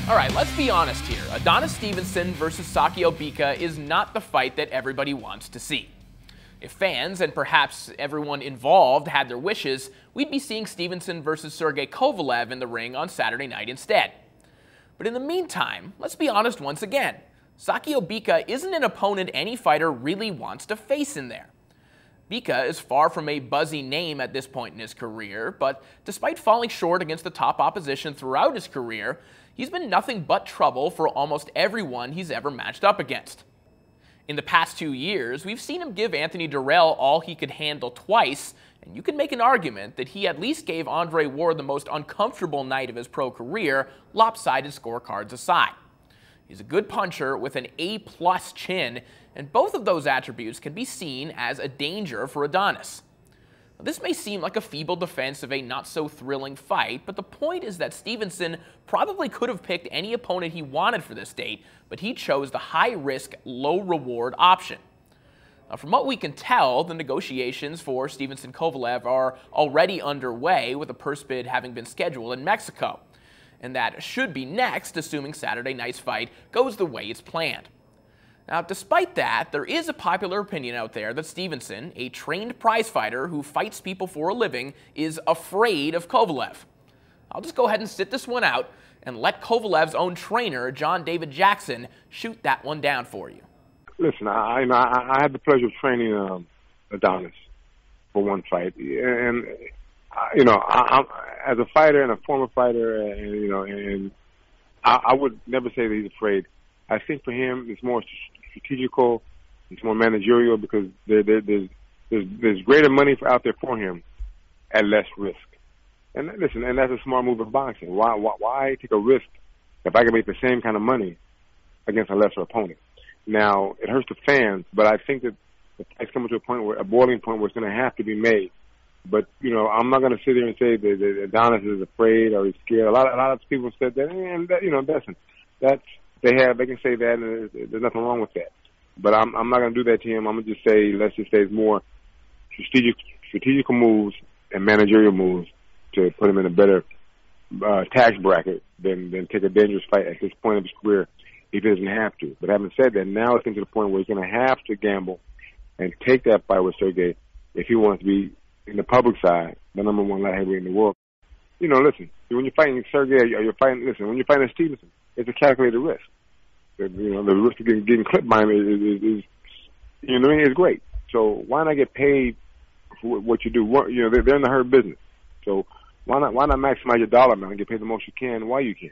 All right, let's be honest here. Adonis Stevenson versus Sakio Bika is not the fight that everybody wants to see. If fans, and perhaps everyone involved, had their wishes, we'd be seeing Stevenson versus Sergey Kovalev in the ring on Saturday night instead. But in the meantime, let's be honest once again. Sakio Bika isn't an opponent any fighter really wants to face in there. Bika is far from a buzzy name at this point in his career, but despite falling short against the top opposition throughout his career, he's been nothing but trouble for almost everyone he's ever matched up against. In the past 2 years, we've seen him give Anthony Durrell all he could handle twice, and you can make an argument that he at least gave Andre Ward the most uncomfortable night of his pro career, lopsided scorecards aside. He's a good puncher with an A-plus chin, and both of those attributes can be seen as a danger for Adonis. Now, this may seem like a feeble defense of a not-so-thrilling fight, but the point is that Stevenson probably could have picked any opponent he wanted for this date, but he chose the high-risk, low-reward option. Now, from what we can tell, the negotiations for Stevenson-Kovalev are already underway, with a purse bid having been scheduled in Mexico. And that should be next, assuming Saturday night's fight goes the way it's planned. Now, despite that, there is a popular opinion out there that Stevenson, a trained prize fighter who fights people for a living, is afraid of Kovalev. I'll just go ahead and sit this one out and let Kovalev's own trainer, John David Jackson, shoot that one down for you. Listen, I had the pleasure of training Adonis for one fight, and I'm as a fighter and a former fighter, and I would never say that he's afraid. I think for him, it's more strategical, it's more managerial, because there's greater money out there for him at less risk. And listen, and that's a smart move in boxing. Why take a risk if I can make the same kind of money against a lesser opponent? Now, it hurts the fans, but I think that it's coming to a boiling point where it's going to have to be made. But, I'm not going to sit here and say that Adonis is afraid or he's scared. A lot of people said that, and they can say that, and there's nothing wrong with that. But I'm not going to do that to him. I'm going to just say, let's just say it's more strategical moves and managerial moves to put him in a better tax bracket than take a dangerous fight at this point of his career if he doesn't have to. But having said that, now it's getting to the point where he's going to have to gamble and take that fight with Sergey if he wants to be, in the public side, the number one light heavyweight in the world. Listen, when you're fighting Sergey or when you're fighting Stevenson, it's a calculated risk. The risk of getting clipped by him is great. So why not get paid for what you do? They're in the herd business. So why not maximize your dollar amount and get paid the most you can while you can?